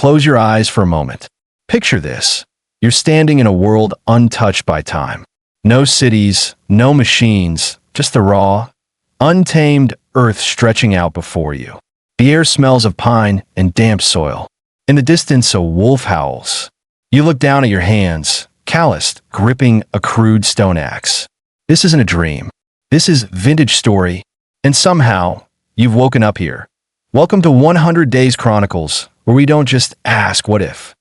close your eyes for a moment. Picture this. You're standing in a world untouched by time. No cities, no machines, just the raw, untamed earth stretching out before you. The air smells of pine and damp soil. In the distance, a wolf howls. You look down at your hands, calloused, gripping a crude stone axe. This isn't a dream. This is vintage story, and somehow, you've woken up here. Welcome to 100 Days Chronicles, where we don't just ask what if.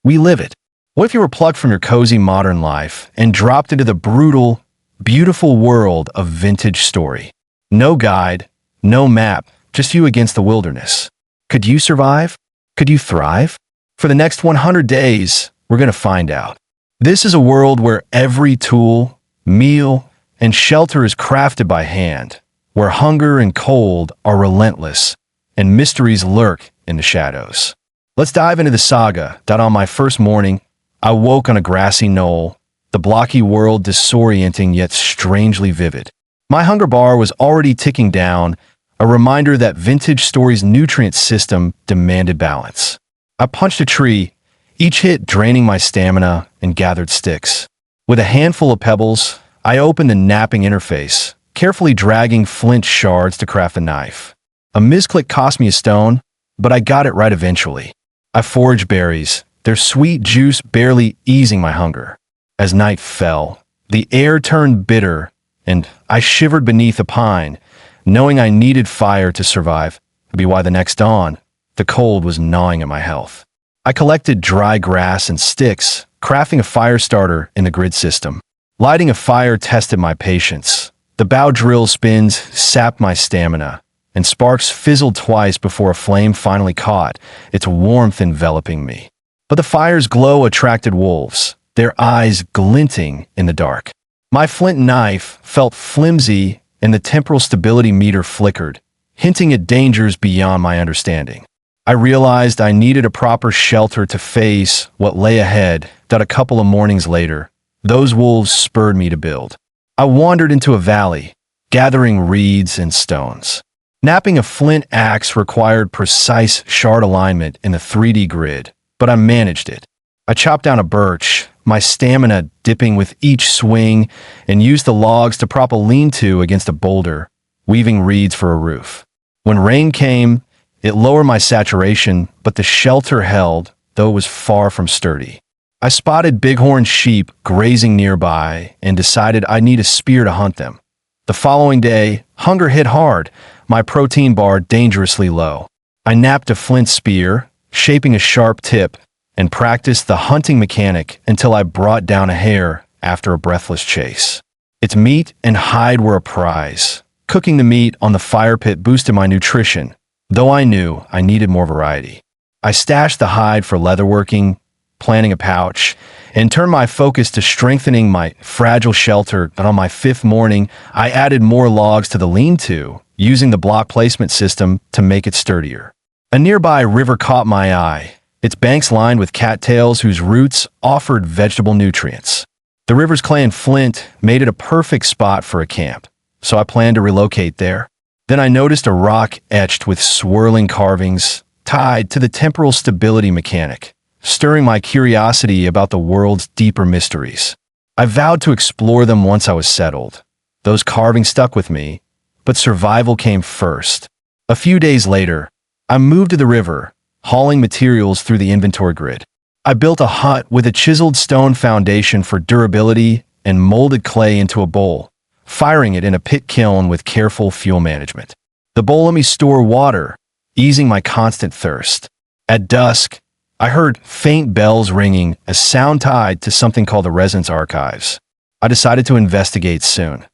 We live it. What if you were plucked from your cozy modern life and dropped into the brutal, beautiful world of vintage story? No guide, no map, just you against the wilderness. Could you survive? Could you thrive? For the next 100 days, we're going to find out. This is a world where every tool, meal, and shelter is crafted by hand, where hunger and cold are relentless, and mysteries lurk in the shadows. Let's dive into the saga. On my first morning, I woke on a grassy knoll, the blocky world disorienting yet strangely vivid. My hunger bar was already ticking down, a reminder that vintage story's nutrient system demanded balance. I punched a tree, each hit draining my stamina, and gathered sticks. With a handful of pebbles, I opened the napping interface, carefully dragging flint shards to craft a knife. A misclick cost me a stone, but I got it right eventually. I foraged berries, their sweet juice barely easing my hunger. As night fell, the air turned bitter, and I shivered beneath a pine, knowing I needed fire to survive. That'd be why the next dawn, the cold was gnawing at my health. I collected dry grass and sticks, crafting a fire starter in the grid system. Lighting a fire tested my patience. The bow drill spins sapped my stamina, and sparks fizzled twice before a flame finally caught, its warmth enveloping me. But the fire's glow attracted wolves, their eyes glinting in the dark. My flint knife felt flimsy, and the temporal stability meter flickered, hinting at dangers beyond my understanding. I realized I needed a proper shelter to face what lay ahead. A couple of mornings later, those wolves spurred me to build. I wandered into a valley, gathering reeds and stones. Napping a flint axe required precise shard alignment in the 3D grid, but I managed it. I chopped down a birch, my stamina dipping with each swing, and used the logs to prop a lean-to against a boulder, weaving reeds for a roof. When rain came, it lowered my saturation, but the shelter held, though it was far from sturdy. I spotted bighorn sheep grazing nearby and decided I need a spear to hunt them. The following day, hunger hit hard, my protein bar dangerously low. I napped a flint spear, shaping a sharp tip, and practiced the hunting mechanic until I brought down a hare after a breathless chase. Its meat and hide were a prize. Cooking the meat on the fire pit boosted my nutrition, though I knew I needed more variety. I stashed the hide for leatherworking, planning a pouch, and turned my focus to strengthening my fragile shelter. And on my fifth morning, I added more logs to the lean-to, using the block placement system to make it sturdier. A nearby river caught my eye, its banks lined with cattails whose roots offered vegetable nutrients. The river's clay and flint made it a perfect spot for a camp, so I planned to relocate there. Then I noticed a rock etched with swirling carvings tied to the temporal stability mechanic, stirring my curiosity about the world's deeper mysteries. I vowed to explore them once I was settled. Those carvings stuck with me, but survival came first. A few days later, I moved to the river, hauling materials through the inventory grid. I built a hut with a chiseled stone foundation for durability and molded clay into a bowl, firing it in a pit kiln with careful fuel management. The bowl let me store water, easing my constant thirst. At dusk, I heard faint bells ringing, a sound tied to something called the Resonance Archives. I decided to investigate soon.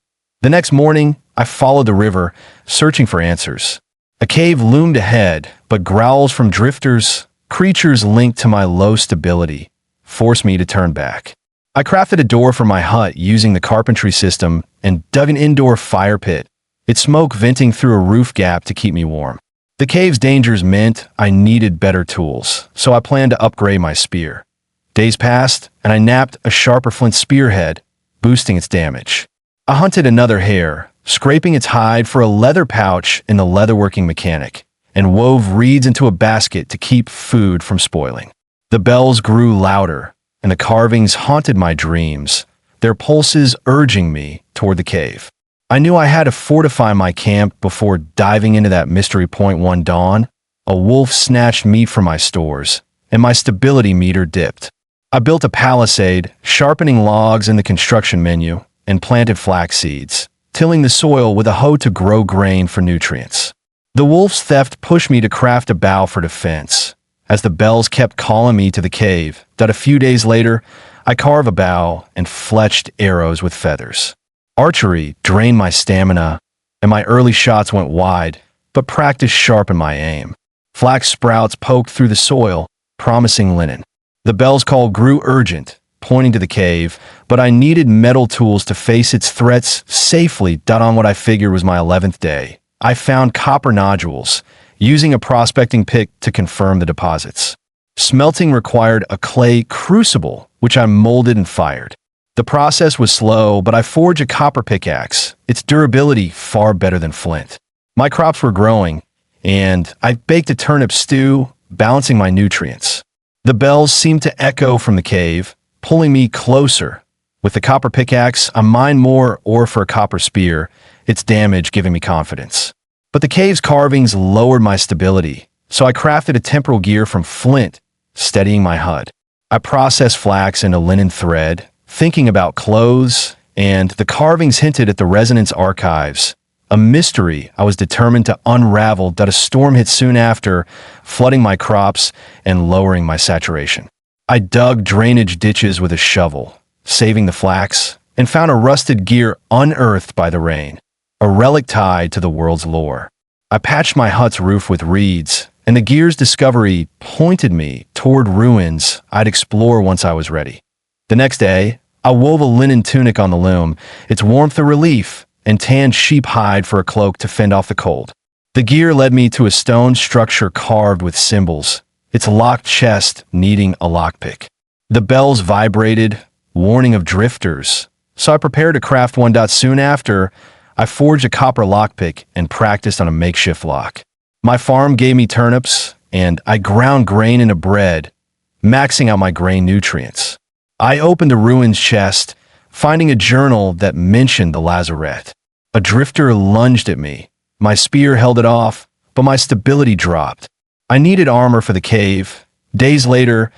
The next morning, I followed the river, searching for answers. A cave loomed ahead, but growls from drifters, creatures linked to my low stability, forced me to turn back. I crafted a door for my hut using the carpentry system and dug an indoor fire pit, its smoke venting through a roof gap to keep me warm. The cave's dangers meant I needed better tools, so I planned to upgrade my spear. Days passed, and I napped a sharper flint spearhead, boosting its damage. I hunted another hare, scraping its hide for a leather pouch in the leatherworking mechanic, and wove reeds into a basket to keep food from spoiling. The bells grew louder, and the carvings haunted my dreams, their pulses urging me toward the cave. I knew I had to fortify my camp before diving into that mystery point one dawn. A wolf snatched meat from my stores, and my stability meter dipped. I built a palisade, sharpening logs in the construction menu, and planted flax seeds, tilling the soil with a hoe to grow grain for nutrients. The wolf's theft pushed me to craft a bow for defense, as the bells kept calling me to the cave. That a few days later, I carved a bow and fletched arrows with feathers. Archery drained my stamina, and my early shots went wide, but practice sharpened my aim. Flax sprouts poked through the soil, promising linen. The bell's call grew urgent, pointing to the cave, but I needed metal tools to face its threats safely. On what I figured was my 11th day, I found copper nodules, using a prospecting pick to confirm the deposits. Smelting required a clay crucible, which I molded and fired. The process was slow, but I forged a copper pickaxe, its durability far better than flint. My crops were growing, and I baked a turnip stew, balancing my nutrients. The bells seemed to echo from the cave, pulling me closer. With the copper pickaxe, I mined more ore for a copper spear, its damage giving me confidence. But the cave's carvings lowered my stability, so I crafted a temporal gear from flint, steadying my HUD. I processed flax into linen thread, thinking about clothes, and the carvings hinted at the resonance archives, a mystery I was determined to unravel. A storm hit soon after, flooding my crops and lowering my saturation. I dug drainage ditches with a shovel, saving the flax, and found a rusted gear unearthed by the rain, a relic tied to the world's lore. I patched my hut's roof with reeds, and the gear's discovery pointed me toward ruins I'd explore once I was ready. The next day, I wove a linen tunic on the loom, its warmth a relief, and tanned sheep hide for a cloak to fend off the cold. The gear led me to a stone structure carved with symbols, its locked chest needing a lockpick. The bells vibrated, warning of drifters, so I prepared to craft one. Soon after, I forged a copper lockpick and practiced on a makeshift lock. My farm gave me turnips, and I ground grain into bread, maxing out my grain nutrients. I opened a ruins chest, finding a journal that mentioned the lazarette. A drifter lunged at me. My spear held it off, but my stability dropped. I needed armor for the cave. Days later,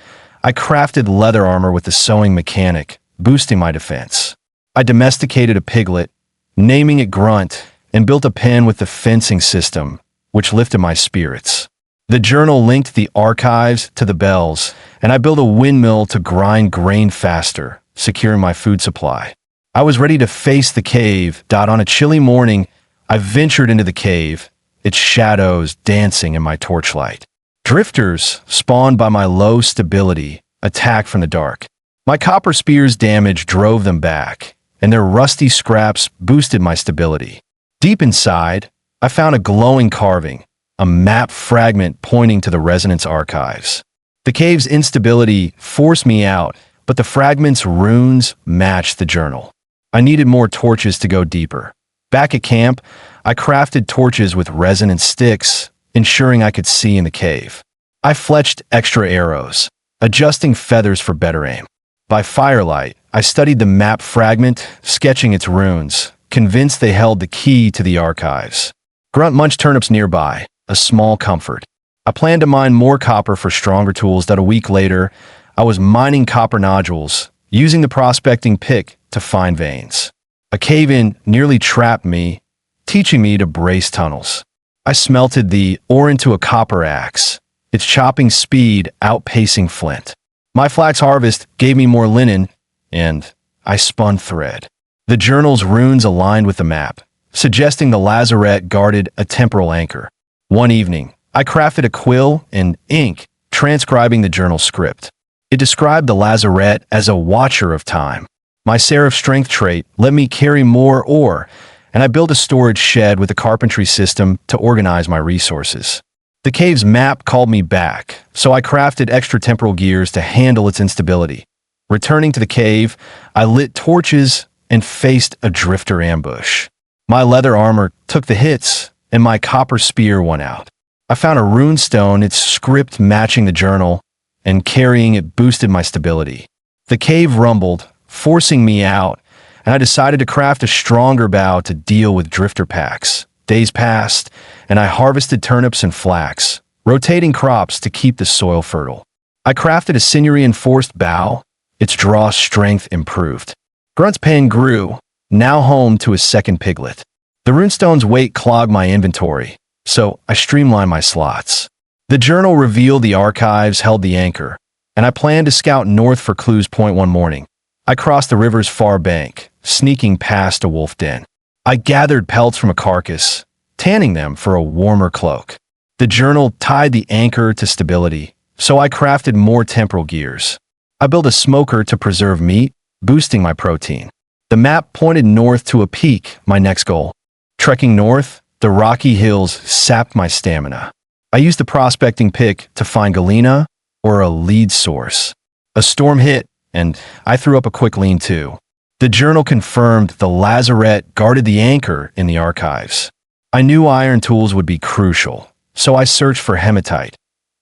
I crafted leather armor with the sewing mechanic, boosting my defense. I domesticated a piglet, naming it Grunt, and built a pen with the fencing system, which lifted my spirits. The journal linked the archives to the bells, and I built a windmill to grind grain faster, securing my food supply. I was ready to face the cave. On a chilly morning, I ventured into the cave, its shadows dancing in my torchlight. Drifters, spawned by my low stability, attacked from the dark. My copper spear's damage drove them back, and their rusty scraps boosted my stability. Deep inside, I found a glowing carving, a map fragment pointing to the resonance archives. The cave's instability forced me out, but the fragment's runes matched the journal. I needed more torches to go deeper. Back at camp, I crafted torches with resonance sticks, ensuring I could see in the cave. I fletched extra arrows, adjusting feathers for better aim. By firelight, I studied the map fragment, sketching its runes, convinced they held the key to the archives. Grunt munched turnips nearby, a small comfort. I planned to mine more copper for stronger tools. A week later, I was mining copper nodules, using the prospecting pick to find veins. A cave-in nearly trapped me, teaching me to brace tunnels. I smelted the ore into a copper axe, its chopping speed outpacing flint. My flax harvest gave me more linen, and I spun thread. The journal's runes aligned with the map, suggesting the lazarette guarded a temporal anchor. One evening, I crafted a quill and ink, transcribing the journal script. It described the lazarette as a watcher of time. My seraph strength trait let me carry more ore, and I built a storage shed with a carpentry system to organize my resources. The cave's map called me back, so I crafted extra temporal gears to handle its instability. Returning to the cave, I lit torches and faced a drifter ambush. My leather armor took the hits, and my copper spear won out. I found a rune stone, its script matching the journal, and carrying it boosted my stability. The cave rumbled, forcing me out, and I decided to craft a stronger bow to deal with drifter packs. Days passed, and I harvested turnips and flax, rotating crops to keep the soil fertile. I crafted a sinew-reinforced bow. Its draw strength improved. Grunt's pen grew, now home to his second piglet. The runestone's weight clogged my inventory, so I streamlined my slots. The journal revealed the archives held the anchor, and I planned to scout north for clues. One morning, I crossed the river's far bank, sneaking past a wolf den. I gathered pelts from a carcass, tanning them for a warmer cloak. The journal tied the anchor to stability, so I crafted more temporal gears. I built a smoker to preserve meat, boosting my protein. The map pointed north to a peak, my next goal. Trekking north, the rocky hills sapped my stamina. I used the prospecting pick to find galena or a lead source. A storm hit, and I threw up a quick lean-to. The journal confirmed the lazarette guarded the anchor in the archives. I knew iron tools would be crucial, so I searched for hematite.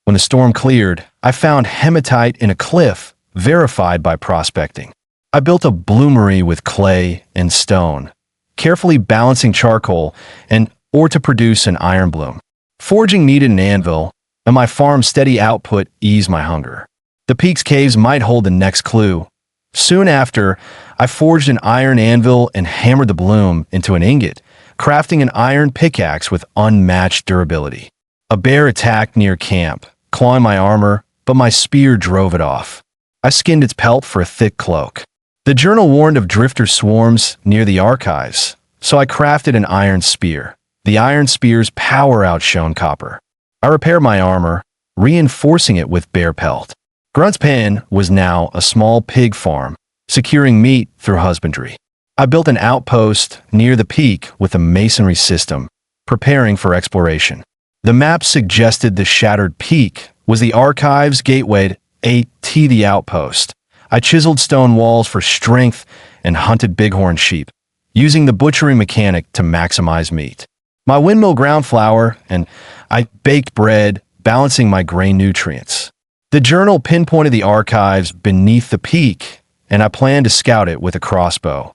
When the storm cleared, I found hematite in a cliff, verified by prospecting. I built a bloomery with clay and stone, carefully balancing charcoal and ore to produce an iron bloom. Foraging needed an anvil, and my farm's steady output eased my hunger. The peak's caves might hold the next clue. Soon after, I forged an iron anvil and hammered the bloom into an ingot, crafting an iron pickaxe with unmatched durability. A bear attacked near camp, clawing my armor, but my spear drove it off. I skinned its pelt for a thick cloak. The journal warned of drifter swarms near the archives, so I crafted an iron spear. The iron spear's power outshone copper. I repaired my armor, reinforcing it with bear pelt. Grunt's pen was now a small pig farm, securing meat through husbandry. I built an outpost near the peak with a masonry system, preparing for exploration. The map suggested the shattered peak was the archives gateway to the outpost. I chiseled stone walls for strength and hunted bighorn sheep, using the butchering mechanic to maximize meat. My windmill ground flour, and I baked bread, balancing my grain nutrients. The journal pinpointed the archives beneath the peak, and I planned to scout it with a crossbow.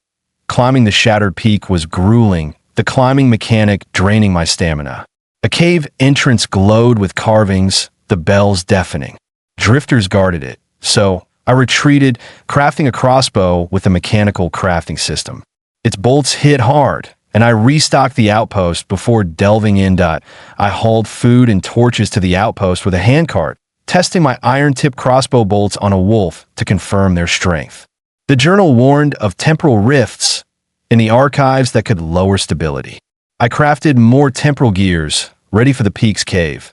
Climbing the shattered peak was grueling, the climbing mechanic draining my stamina. A cave entrance glowed with carvings, the bells deafening. Drifters guarded it, so I retreated, crafting a crossbow with a mechanical crafting system. Its bolts hit hard, and I restocked the outpost before delving in. I hauled food and torches to the outpost with a handcart, testing my iron-tipped crossbow bolts on a wolf to confirm their strength. The journal warned of temporal rifts in the archives that could lower stability. I crafted more temporal gears, ready for the peak's cave.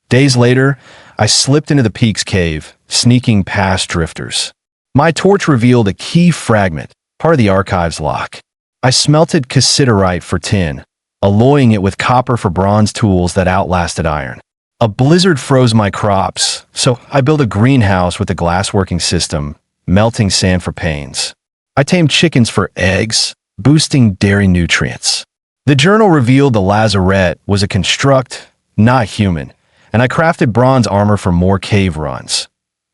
Days later, I slipped into the peak's cave, sneaking past drifters. My torch revealed a key fragment, part of the archive's lock. I smelted cassiterite for tin, alloying it with copper for bronze tools that outlasted iron. A blizzard froze my crops, so I built a greenhouse with a glassworking system, melting sand for panes. I tamed chickens for eggs, boosting dairy nutrients. The journal revealed the lazarette was a construct, not human, and I crafted bronze armor for more cave runs.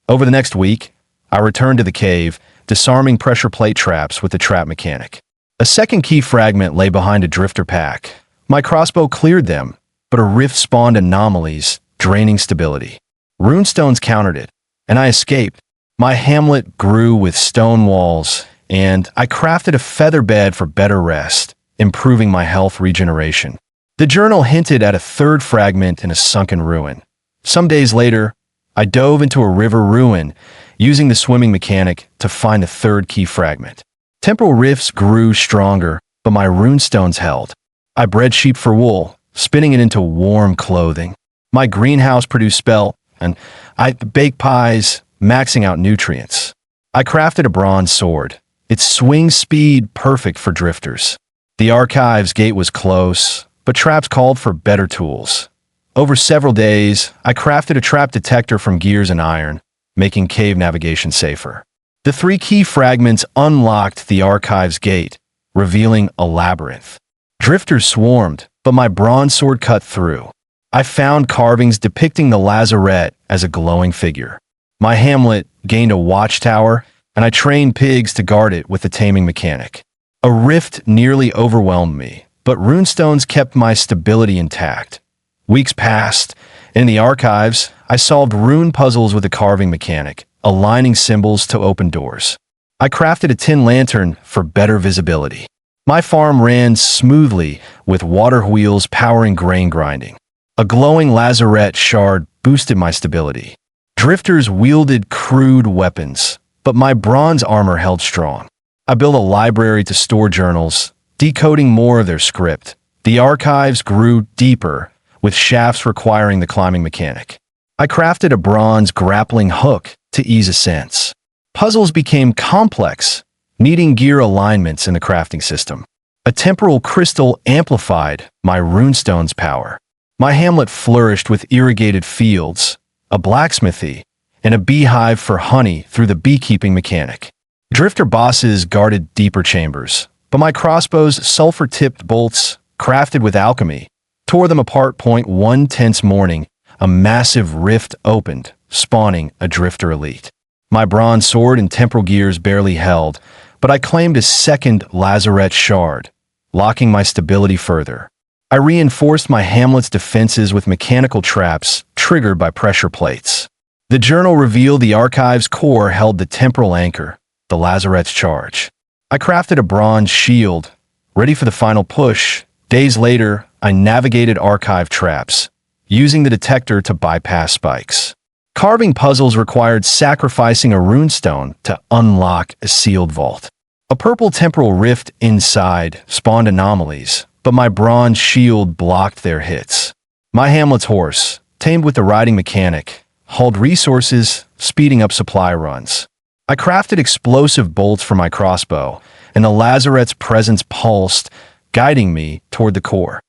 Over the next week, I returned to the cave, disarming pressure plate traps with the trap mechanic. A second key fragment lay behind a drifter pack. My crossbow cleared them, but a rift spawned anomalies, draining stability. Runestones countered it, and I escaped. My hamlet grew with stone walls, and I crafted a feather bed for better rest, improving my health regeneration. The journal hinted at a third fragment in a sunken ruin. Some days later, I dove into a river ruin, using the swimming mechanic to find a third key fragment. Temporal rifts grew stronger, but my runestones held. I bred sheep for wool, spinning it into warm clothing. My greenhouse produced spelt, and I baked pies, maxing out nutrients. I crafted a bronze sword, its swing speed perfect for drifters. The archives gate was close, but traps called for better tools. Over several days, I crafted a trap detector from gears and iron, making cave navigation safer. The three key fragments unlocked the archives gate, revealing a labyrinth. Drifters swarmed, but my bronze sword cut through. I found carvings depicting the lazarette as a glowing figure. My hamlet gained a watchtower, and I trained pigs to guard it with a taming mechanic. A rift nearly overwhelmed me, but runestones kept my stability intact. Weeks passed. In the archives, I solved rune puzzles with a carving mechanic, aligning symbols to open doors. I crafted a tin lantern for better visibility. My farm ran smoothly with water wheels powering grain grinding. A glowing lazarette shard boosted my stability. Drifters wielded crude weapons, but my bronze armor held strong. I built a library to store journals, decoding more of their script. The archives grew deeper, with shafts requiring the climbing mechanic. I crafted a bronze grappling hook to ease ascents. Puzzles became complex, needing gear alignments in the crafting system. A temporal crystal amplified my runestone's power. My hamlet flourished with irrigated fields, a blacksmithy, and a beehive for honey through the beekeeping mechanic. Drifter bosses guarded deeper chambers, but my crossbow's sulfur-tipped bolts, crafted with alchemy, tore them apart. One tense morning, a massive rift opened, spawning a drifter elite. My bronze sword and temporal gears barely held, but I claimed a second lazarette shard, locking my stability further. I reinforced my hamlet's defenses with mechanical traps triggered by pressure plates. The journal revealed the archive's core held the temporal anchor, the lazarette's charge. I crafted a bronze shield, ready for the final push. Days later, I navigated archive traps, using the detector to bypass spikes. Carving puzzles required sacrificing a runestone to unlock a sealed vault. A purple temporal rift inside spawned anomalies, but my bronze shield blocked their hits. My hamlet's horse, tamed with the riding mechanic, hauled resources, speeding up supply runs. I crafted explosive bolts for my crossbow, and the lazarette's presence pulsed, guiding me toward the core.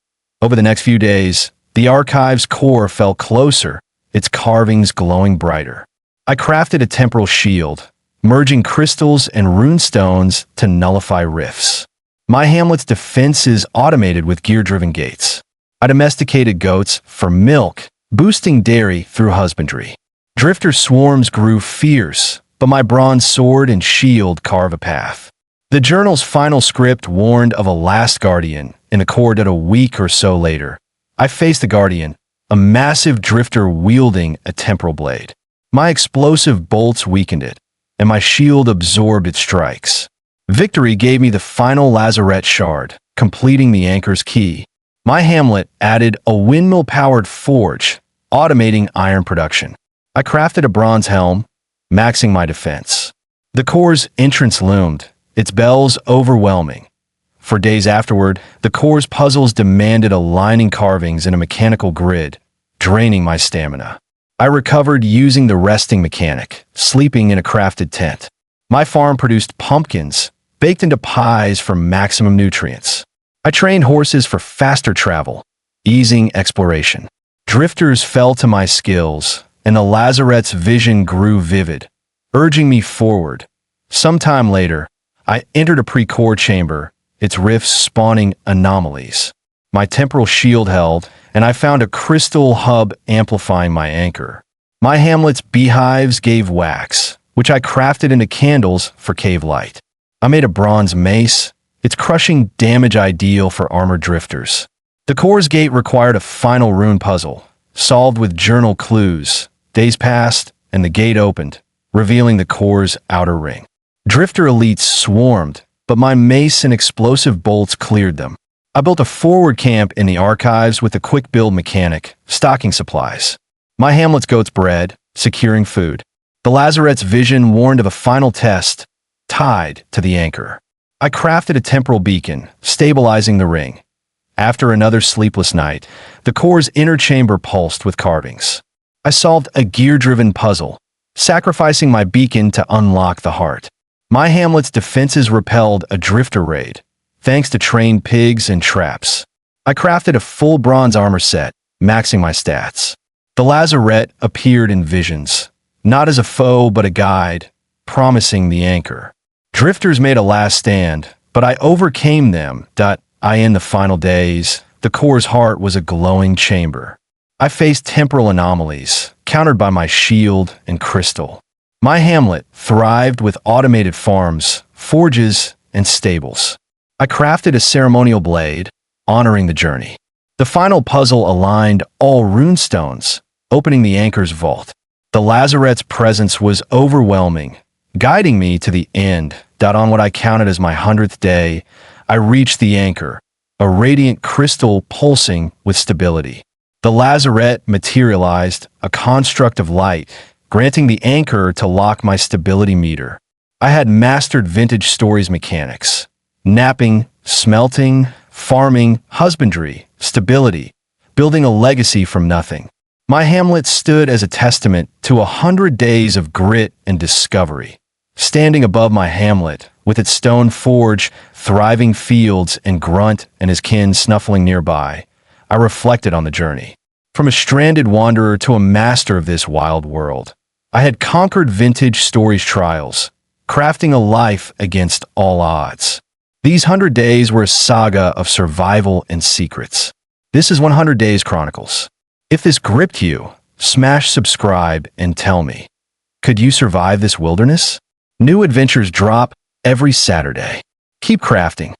Over the next few days, the archive's core fell closer, its carvings glowing brighter. I crafted a temporal shield, merging crystals and runestones to nullify rifts. My hamlet's defenses automated with gear-driven gates. I domesticated goats for milk, boosting dairy through husbandry. Drifter swarms grew fierce, but my bronze sword and shield carve a path. The journal's final script warned of a last guardian in a core that a week or so later. I faced the guardian, a massive drifter wielding a temporal blade. My explosive bolts weakened it, and my shield absorbed its strikes. Victory gave me the final lazarette shard, completing the anchor's key. My hamlet added a windmill-powered forge, automating iron production. I crafted a bronze helm, maxing my defense. The core's entrance loomed, its bells overwhelming. For days afterward, the core's puzzles demanded aligning carvings in a mechanical grid, draining my stamina. I recovered using the resting mechanic, sleeping in a crafted tent. My farm produced pumpkins, baked into pies for maximum nutrients. I trained horses for faster travel, easing exploration. Drifters fell to my skills, and the lazarette's vision grew vivid, urging me forward. Sometime later, I entered a pre-core chamber, its rifts spawning anomalies. My temporal shield held, and I found a crystal hub amplifying my anchor. My hamlet's beehives gave wax, which I crafted into candles for cave light. I made a bronze mace, its crushing damage ideal for armored drifters. The core's gate required a final rune puzzle, solved with journal clues. Days passed, and the gate opened, revealing the core's outer ring. Drifter elites swarmed, but my mace and explosive bolts cleared them. I built a forward camp in the archives with a quick build mechanic, stocking supplies. My hamlet's goats bred, securing food. The lazarette's vision warned of a final test, tied to the anchor. I crafted a temporal beacon, stabilizing the ring. After another sleepless night, the core's inner chamber pulsed with carvings. I solved a gear-driven puzzle, sacrificing my beacon to unlock the heart. My hamlet's defenses repelled a drifter raid, thanks to trained pigs and traps. I crafted a full bronze armor set, maxing my stats. The lazarette appeared in visions, not as a foe but a guide, promising the anchor. Drifters made a last stand, but I overcame them. In the final days, the core's heart was a glowing chamber. I faced temporal anomalies, countered by my shield and crystal. My hamlet thrived with automated farms, forges, and stables. I crafted a ceremonial blade, honoring the journey. The final puzzle aligned all runestones, opening the anchor's vault. The lazarette's presence was overwhelming, guiding me to the end. On what I counted as my 100th day, I reached the anchor, a radiant crystal pulsing with stability. The lazarette materialized, a construct of light, granting the anchor to lock my stability meter. I had mastered vintage stories mechanics: napping, smelting, farming, husbandry, stability, building a legacy from nothing. My hamlet stood as a testament to 100 days of grit and discovery. Standing above my hamlet, with its stone forge, thriving fields, and Grunt and his kin snuffling nearby, I reflected on the journey. From a stranded wanderer to a master of this wild world, I had conquered vintage stories trials, crafting a life against all odds. These 100 days were a saga of survival and secrets. This is 100 Days Chronicles. If this gripped you, smash subscribe and tell me, could you survive this wilderness? New adventures drop every Saturday. Keep crafting.